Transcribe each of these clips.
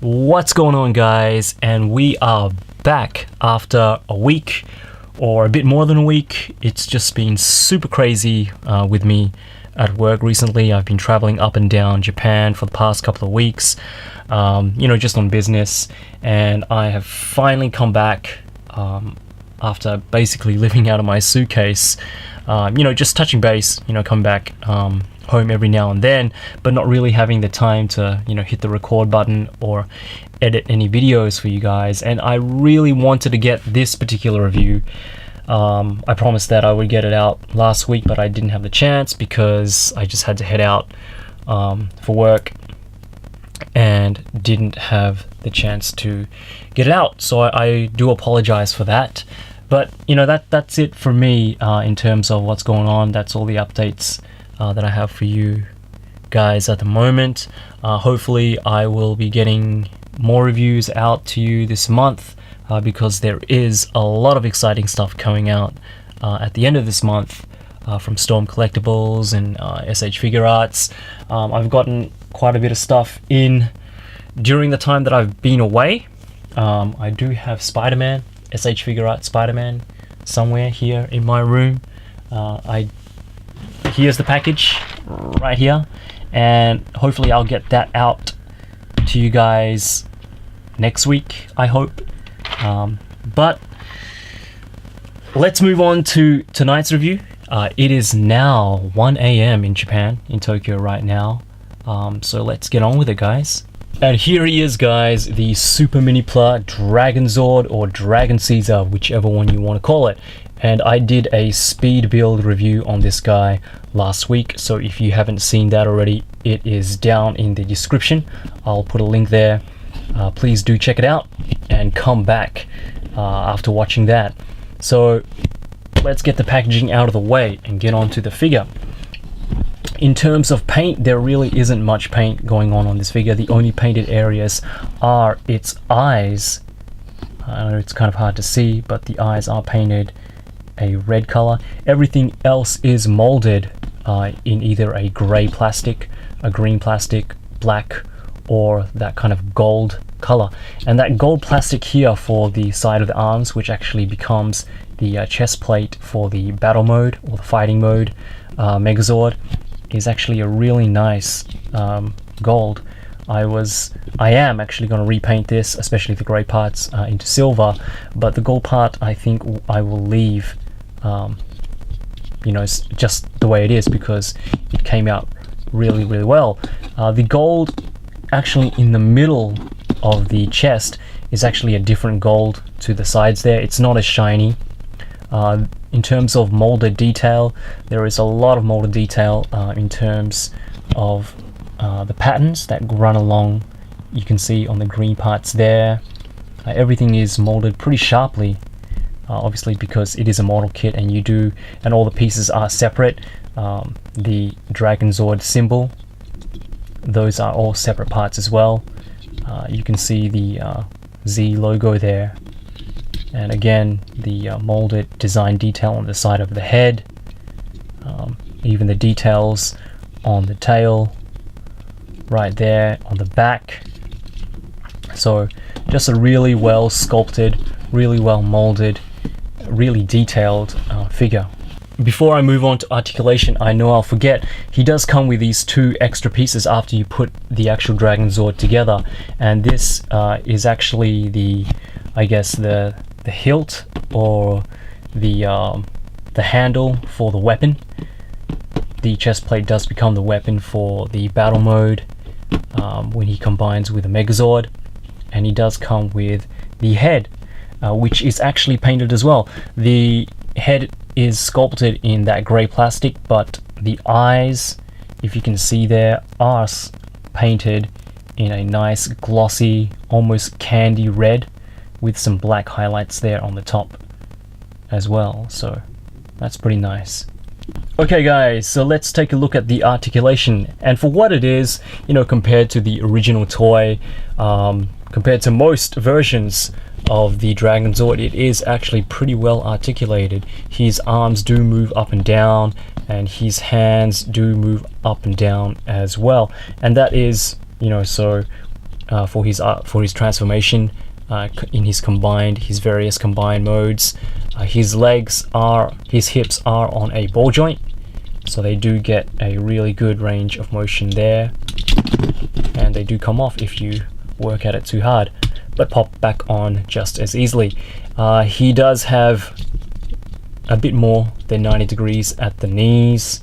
What's going on, guys? And we are back after a week or a bit more than a week. It's just been super crazy with me at work recently. I've been traveling up and down Japan for the past couple of weeks, just on business, and I have finally come back after basically living out of my suitcase, just touching base, come back home every now and then, but not really having the time to hit the record button or edit any videos for you guys. And I really wanted to get this particular review. I promised that I would get it out last week, but I didn't have the chance because I just had to head out for work and didn't have the chance to get it out, so I do apologize for that. But that's it for me in terms of what's going on. That's all the updates that I have for you guys at the moment. Hopefully I will be getting more reviews out to you this month because there is a lot of exciting stuff coming out at the end of this month from Storm Collectibles and SH Figure Arts. I've gotten quite a bit of stuff in during the time that I've been away. I do have Spider-Man, SH Figure Arts Spider-Man, somewhere here in my room. Here's the package right here, and hopefully I'll get that out to you guys next week, I hope. But let's move on to tonight's review. It is now 1 a.m. in Japan, in Tokyo right now, so let's get on with it, guys. And here he is, guys, the Super Minipla Dragon Zord, or Dragon Caesar, whichever one you want to call it. And I did a speed build review on this guy last week, so if you haven't seen that already, it is down in the description. I'll put a link there. Please do check it out and come back after watching that. So let's get the packaging out of the way and get on to the figure. In terms of paint, there really isn't much paint going on this figure. The only painted areas are its eyes. I know it's kind of hard to see, but the eyes are painted a red color. Everything else is molded in either a gray plastic, a green plastic, black, or that kind of gold color. And that gold plastic here for the side of the arms, which actually becomes the chest plate for the battle mode or the fighting mode Megazord, is actually a really nice gold. I am actually going to repaint this, especially the gray parts, into silver, but the gold part I think I will leave just the way it is because it came out really well. The gold actually in the middle of the chest is actually a different gold to the sides there. It's not as shiny. In terms of molded detail, there is a lot of molded detail in terms of the patterns that run along. You can see on the green parts there, everything is molded pretty sharply, obviously because it is a model kit and all the pieces are separate. The Dragon Zord symbol, those are all separate parts as well. You can see the Z logo there, and again the molded design detail on the side of the head, even the details on the tail right there on the back. So just a really well sculpted, really well molded, really detailed figure. Before I move on to articulation, I know I'll forget, he does come with these two extra pieces after you put the actual Dragon Zord together, and this is actually the hilt or the handle for the weapon. The chest plate does become the weapon for the battle mode when he combines with a Megazord, and he does come with the head, which is actually painted as well. The head is sculpted in that grey plastic, but the eyes, if you can see there, are painted in a nice glossy, almost candy red with some black highlights there on the top as well, so that's pretty nice. Okay guys, so let's take a look at the articulation, and for what it is, compared to the original toy, compared to most versions of the Dragon Zord, it is actually pretty well articulated. His arms do move up and down, and his hands do move up and down as well, and that is, so for his transformation in his various combined modes. His hips are on a ball joint, so they do get a really good range of motion there, and they do come off if you work at it too hard, but pop back on just as easily. He does have a bit more than 90 degrees at the knees,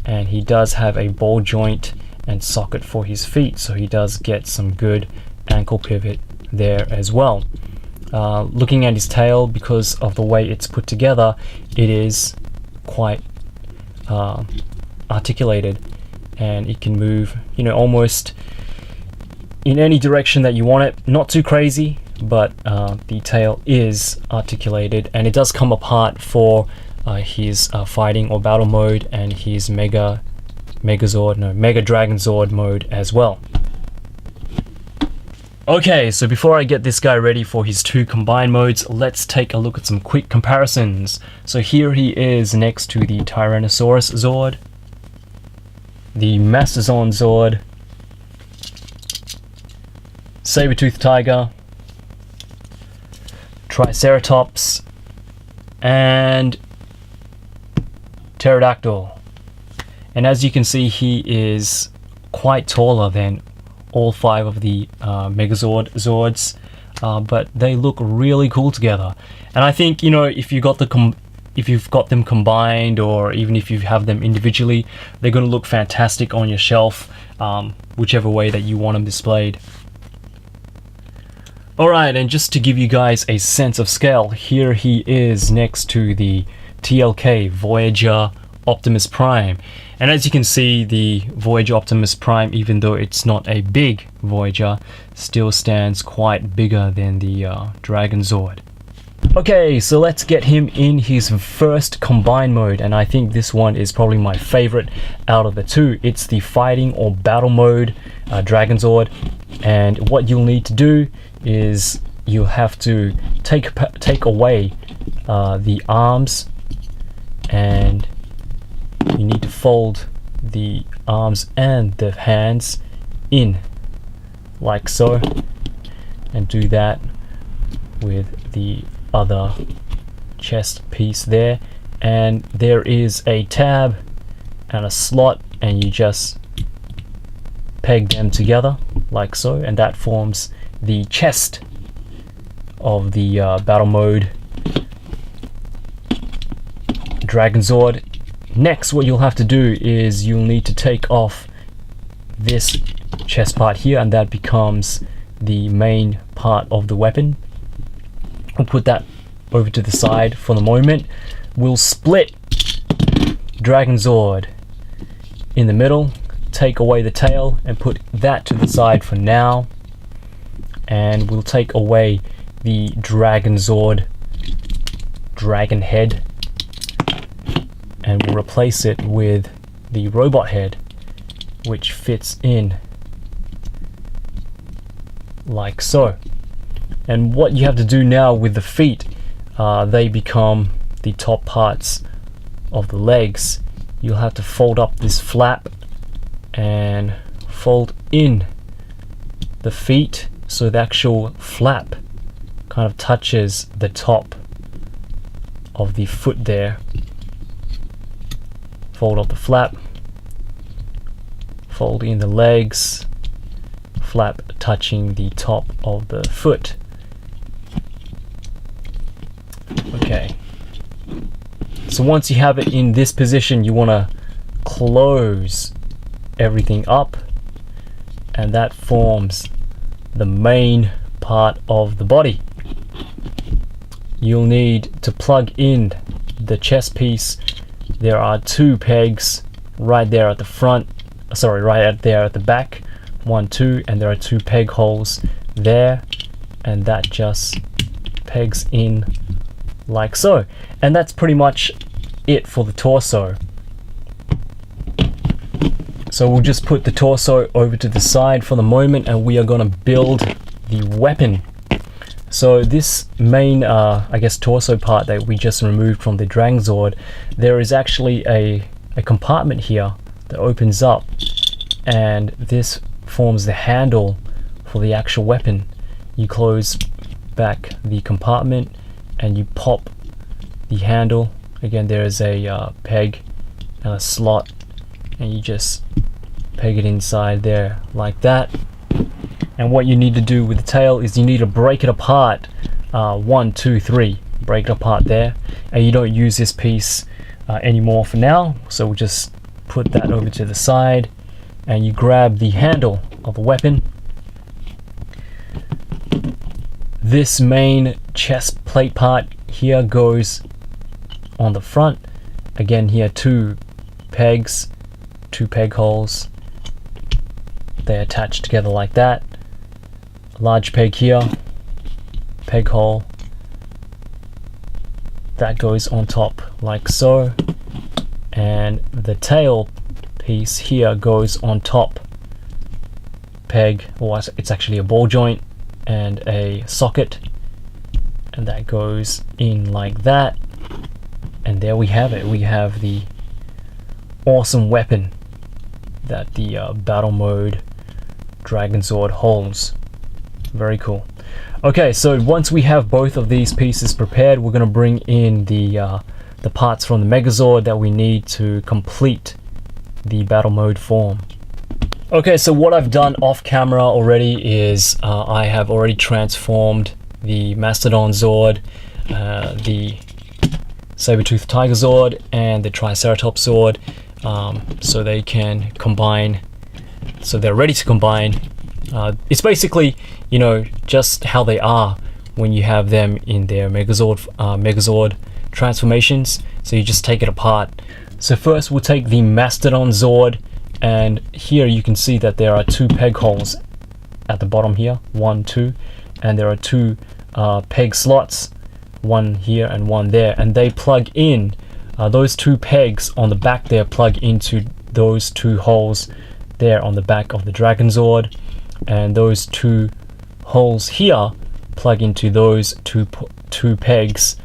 and he does have a ball joint and socket for his feet, so he does get some good ankle pivot there as well. Looking at his tail, because of the way it's put together, it is quite articulated, and it can move, you know, almost in any direction that you want it. Not too crazy, but the tail is articulated, and it does come apart for his fighting or battle mode and his Mega Dragon Zord mode as well. Okay, so before I get this guy ready for his 2 combined modes, let's take a look at some quick comparisons. So here he is next to the Tyrannosaurus Zord, the Mastodon Zord, Saber-toothed Tiger, Triceratops, and Pterodactyl. And as you can see, he is quite taller than all 5 of the Megazord Zords, but they look really cool together. And I think, you know, if you've got them combined, or even if you have them individually, they're going to look fantastic on your shelf, whichever way that you want them displayed. Alright, and just to give you guys a sense of scale, here he is next to the TLK Voyager Optimus Prime. And as you can see, the Voyager Optimus Prime, even though it's not a big Voyager, still stands quite bigger than the Dragon Zord. Okay, so let's get him in his first combined mode, and I think this one is probably my favorite out of the 2. It's the fighting or battle mode Dragon Zord, and what you'll need to do is you'll have to take away the arms, and you need to fold the arms and the hands in like so, and do that with the other chest piece there. And there is a tab and a slot, and you just peg them together like so, and that forms the chest of the battle mode Dragon Zord. Next, what you'll have to do is you'll need to take off this chest part here, and that becomes the main part of the weapon. We'll put that over to the side for the moment. We'll split Dragon Zord in the middle, take away the tail, and put that to the side for now. And we'll take away the Dragon Zord dragon head, and we'll replace it with the robot head, which fits in like so. And what you have to do now with the feet, they become the top parts of the legs. You'll have to fold up this flap and fold in the feet so the actual flap kind of touches the top of the foot there. Fold up the flap, fold in the legs, flap touching the top of the foot. Okay, so once you have it in this position, you want to close everything up, and that forms the main part of the body. You'll need to plug in the chest piece. There are 2 pegs right there at the front, right out there at the back, 1, 2, and there are 2 peg holes there, and that just pegs in like so. And that's pretty much it for the torso. So we'll just put the torso over to the side for the moment, and we are going to build the weapon. So this main, I guess, torso part that we just removed from the Dragon Zord, there is actually a compartment here that opens up, and this forms the handle for the actual weapon, you close back the compartment and you pop the handle. Again, there is a peg and a slot, and you just peg it inside there like that. And what you need to do with the tail is you need to break it apart. 1, 2, 3, break it apart there. And you don't use this piece anymore for now, so we'll just put that over to the side, and you grab the handle of the weapon. This main chest plate part here goes on the front. Again, here 2 pegs, 2 peg holes. They attach together like that. Large peg here, peg hole. That goes on top like so. And the tail piece here goes on top. Peg, or it's actually a ball joint and a socket, and that goes in like that. And there we have it. We have the awesome weapon that the battle mode Dragon Zord holds. Very cool. Okay, so once we have both of these pieces prepared, we're going to bring in the parts from the Megazord that we need to complete the battle mode form. Okay, so what I've done off camera already is I have already transformed the Mastodon Zord, the Saber-toothed Tiger Zord, and the Triceratops Zord, so they can combine, so they're ready to combine. It's basically, you know, just how they are when you have them in their Megazord transformations. So you just take it apart. So first we'll take the Mastodon Zord, and here you can see that there are 2 peg holes at the bottom here, 1, 2, and there are 2 peg slots, 1 here and 1 there, and they plug in, those 2 pegs on the back there plug into those 2 holes there on the back of the Dragon Zord, and those 2 holes here plug into those two pegs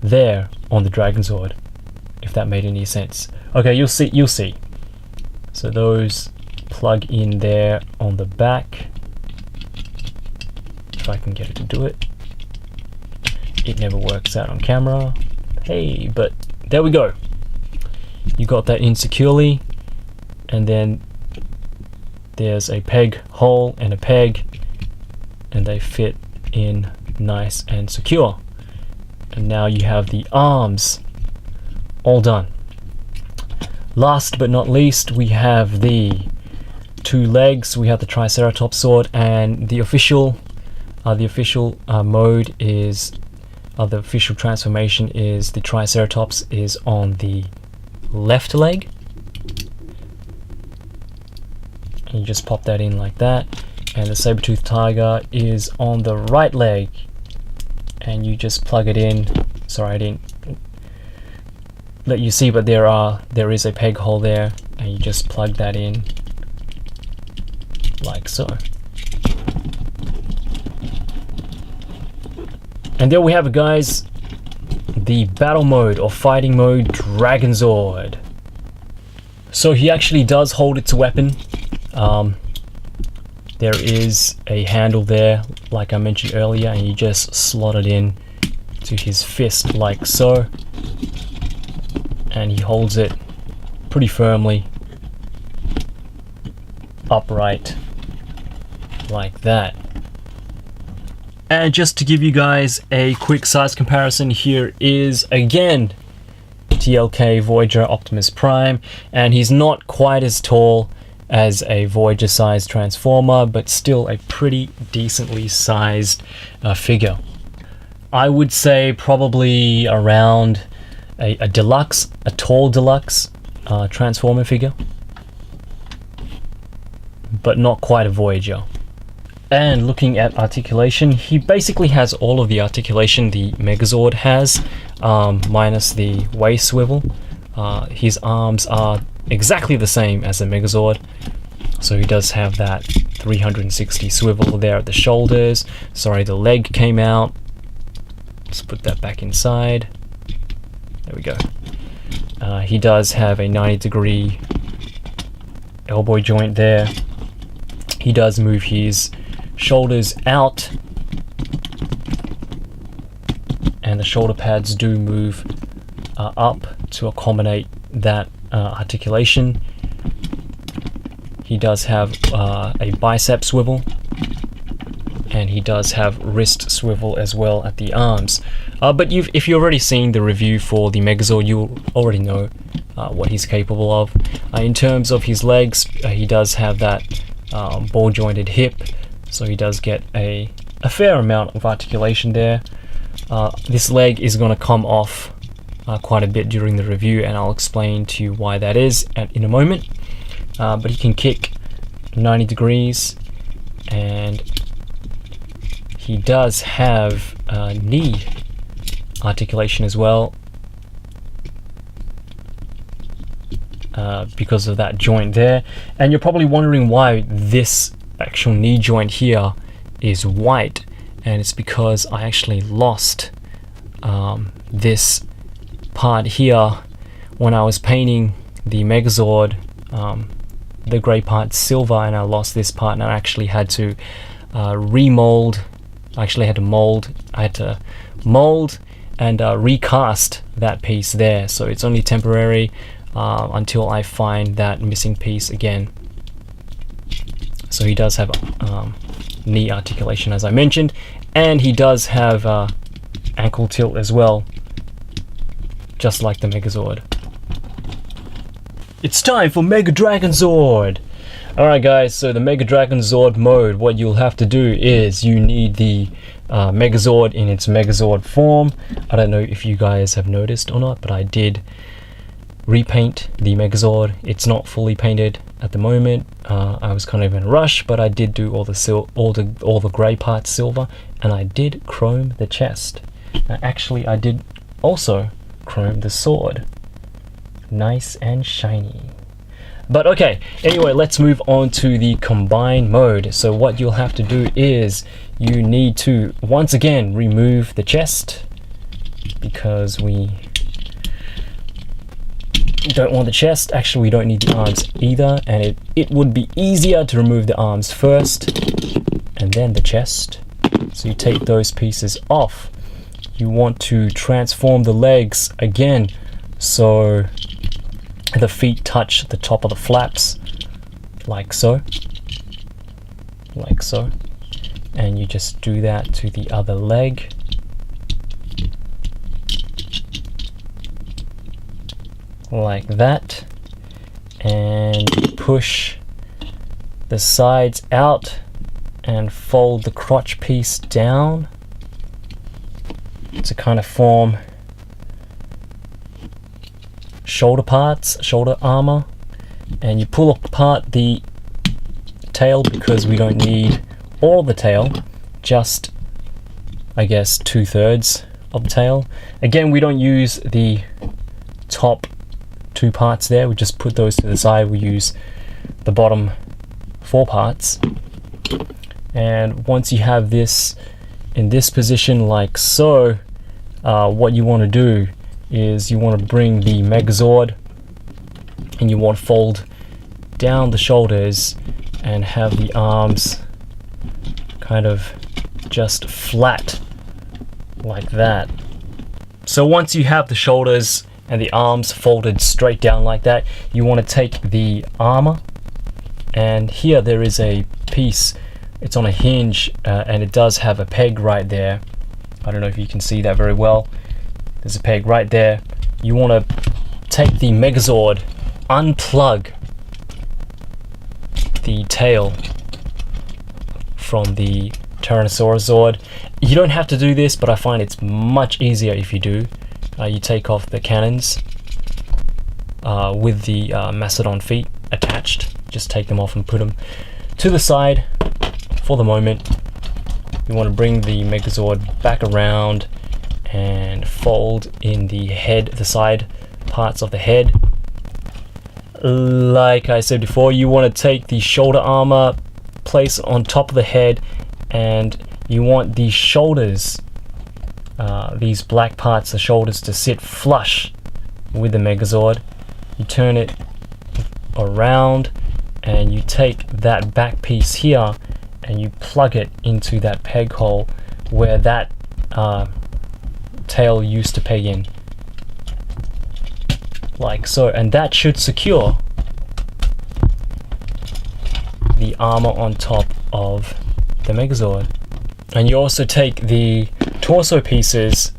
there on the Dragon Zord, if that made any sense. Okay, you'll see. So those plug in there on the back. If I can get it to do it. It never works out on camera. Hey, but there we go. You got that in securely, and then there's a peg hole and a peg, and they fit in nice and secure. And now you have the arms all done. Last but not least, we have the 2 legs. We have the Triceratops Zord, and the official mode is, the official transformation is the Triceratops is on the left leg. And you just pop that in like that, and the Saber-toothed Tiger is on the right leg, and you just plug it in. Sorry, I didn't let you see, but there is a peg hole there, and you just plug that in like so. And there we have it, guys, the battle mode or fighting mode Dragon Zord. So he actually does hold its weapon. There is a handle there, like I mentioned earlier, and you just slot it in to his fist like so, and he holds it pretty firmly upright like that. And just to give you guys a quick size comparison, here is again TLK Voyager Optimus Prime, and he's not quite as tall as a Voyager sized Transformer, but still a pretty decently sized figure. I would say probably around a deluxe, a tall deluxe Transformer figure, but not quite a Voyager. And looking at articulation, he basically has all of the articulation the Megazord has, minus the waist swivel. His arms are exactly the same as the Megazord, so he does have that 360 swivel there at the shoulders. Sorry, the leg came out. Let's put that back inside. There we go. He does have a 90-degree elbow joint there. He does move his shoulders out, and the shoulder pads do move up to accommodate that articulation. He does have a bicep swivel, and he does have wrist swivel as well at the arms. But if you've already seen the review for the Megazord, you already know what he's capable of. In terms of his legs, he does have that ball jointed hip, so he does get a fair amount of articulation there. This leg is going to come off quite a bit during the review, and I'll explain to you why that is in a moment. But he can kick 90 degrees, and he does have knee articulation as well, because of that joint there. And you're probably wondering why this actual knee joint here is white, and it's because I actually lost this part here when I was painting the Megazord, the grey part silver, and I lost this part, and I actually had to remold. I had to mold and recast that piece there, so it's only temporary until I find that missing piece again. So he does have knee articulation, as I mentioned, and he does have ankle tilt as well, just like the Megazord. It's time for Mega Dragon Zord! Alright guys, so the Mega Dragon Zord mode, what you'll have to do is you need the Megazord in its Megazord form. I don't know if you guys have noticed or not, but I did repaint the Megazord. It's not fully painted at the moment. I was kind of in a rush, but I did do all the grey parts silver, and I did chrome the chest. Actually, I did also chrome the sword. Nice and shiny. But okay, anyway, let's move on to the combine mode. So what you'll have to do is you need to once again remove the chest, because we don't want the chest. Actually, we don't need the arms either, and it would be easier to remove the arms first and then the chest. So you take those pieces off. You want to transform the legs again, so the feet touch the top of the flaps, like so, and you just do that to the other leg, like that, and push the sides out and fold the crotch piece down to kind of form shoulder armor, and you pull apart the tail, because we don't need all the tail, just I guess 2/3 of the tail. Again, we don't use the top two parts there, we just put those to the side. We use the bottom 4 parts, and once you have this in this position like so, what you want to do is you want to bring the Megazord, and you want to fold down the shoulders and have the arms kind of just flat like that. So once you have the shoulders and the arms folded straight down like that, you want to take the armor, and here there is a piece, it's on a hinge, and it does have a peg right there. I don't know if you can see that very well. There's a peg right there. You want to take the Megazord, unplug the tail from the Tyrannosaurus Zord. You don't have to do this, but I find it's much easier if you do. You take off the cannons with the Mastodon feet attached. Just take them off and put them to the side for the moment. You want to bring the Megazord back around and fold in the head, the side parts of the head. Like I said before, you want to take the shoulder armor, place it on top of the head, and you want the shoulders, these black parts, the shoulders, to sit flush with the Megazord. You turn it around and you take that back piece here and you plug it into that peg hole where that tail used to peg in, like so, and that should secure the armor on top of the Megazord. And you also take the torso pieces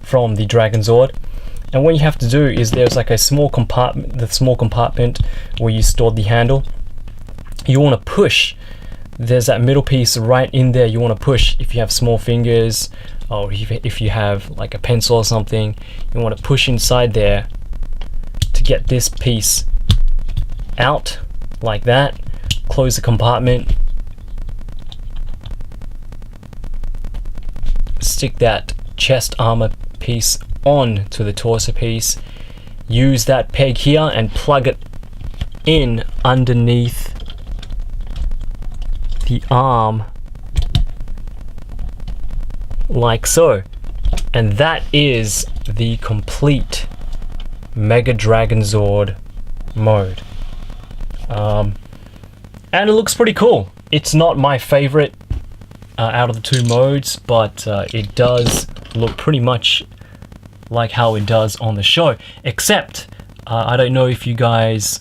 from the Dragon Zord, and what you have to do is there's like a small compartment, the small compartment where you stored the handle. You want to push, there's that middle piece right in there. You want to push if you have small fingers, or if you have like a pencil or something, you want to push inside there to get this piece out like that. Close the compartment, stick that chest armor piece on to the torso piece, use that peg here and plug it in underneath the arm like so, and that is the complete Mega Dragon Zord mode. And it looks pretty cool. It's not my favorite out of the two modes, but it does look pretty much like how it does on the show, except I don't know if you guys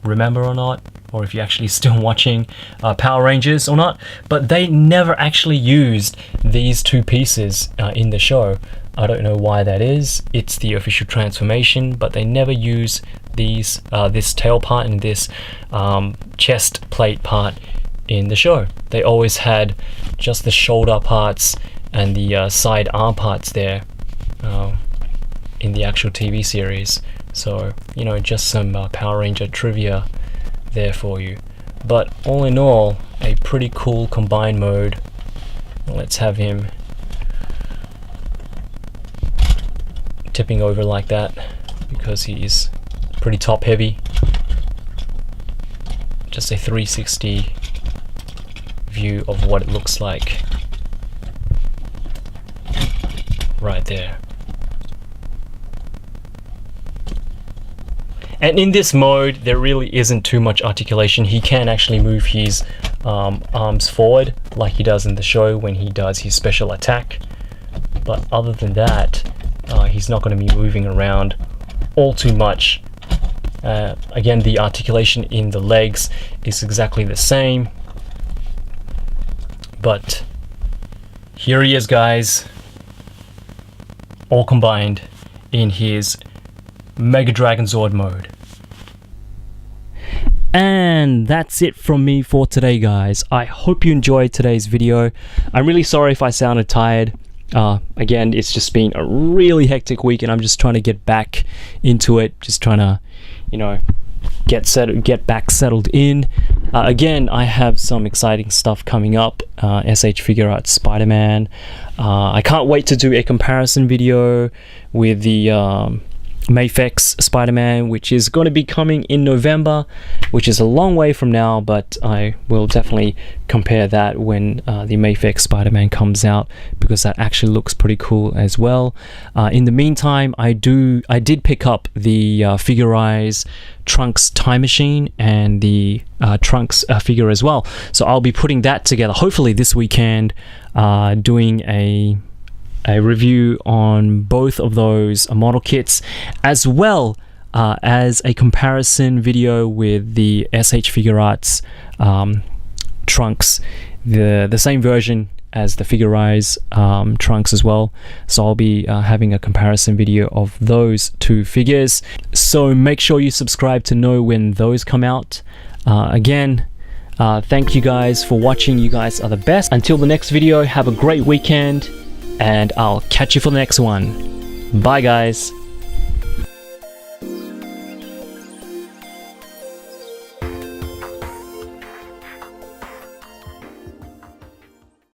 remember or not, or if you're actually still watching Power Rangers or not, but they never actually used these two pieces in the show. I don't know why that is. It's the official transformation, but they never use these this tail part and this chest plate part in the show. They always had just the shoulder parts and the side arm parts there in the actual TV series. So, you know, just some Power Ranger trivia there for you. But all in all, a pretty cool combined mode. Let's have him tipping over like that because he's pretty top heavy. Just a 360 view of what it looks like right there. And in this mode, there really isn't too much articulation. He can actually move his arms forward like he does in the show when he does his special attack. But other than that, he's not going to be moving around all too much. Again, the articulation in the legs is exactly the same. But here he is, guys, all combined in his Mega Dragon Zord mode. And that's it from me for today, guys. I hope you enjoyed today's video. I'm really sorry if I sounded tired. Again, it's just been a really hectic week and I'm just trying to get back into it, just trying to, you know, get back settled in. Again, I have some exciting stuff coming up. SH Figure Arts Spider-Man. I can't wait to do a comparison video with the Mafex Spider-Man, which is going to be coming in November, which is a long way from now, but I will definitely compare that when the Mafex Spider-Man comes out, because that actually looks pretty cool as well. In the meantime, I did pick up the Figurize Trunks Time Machine and the Trunks figure as well, so I'll be putting that together hopefully this weekend, doing a review on both of those model kits, as well as a comparison video with the SH Figure Arts Trunks, the same version as the Figurize Trunks as well. So I'll be having a comparison video of those two figures, so make sure you subscribe to know when those come out. Again, thank you guys for watching. You guys are the best. Until the next video, have a great weekend, and I'll catch you for the next one. Bye, guys.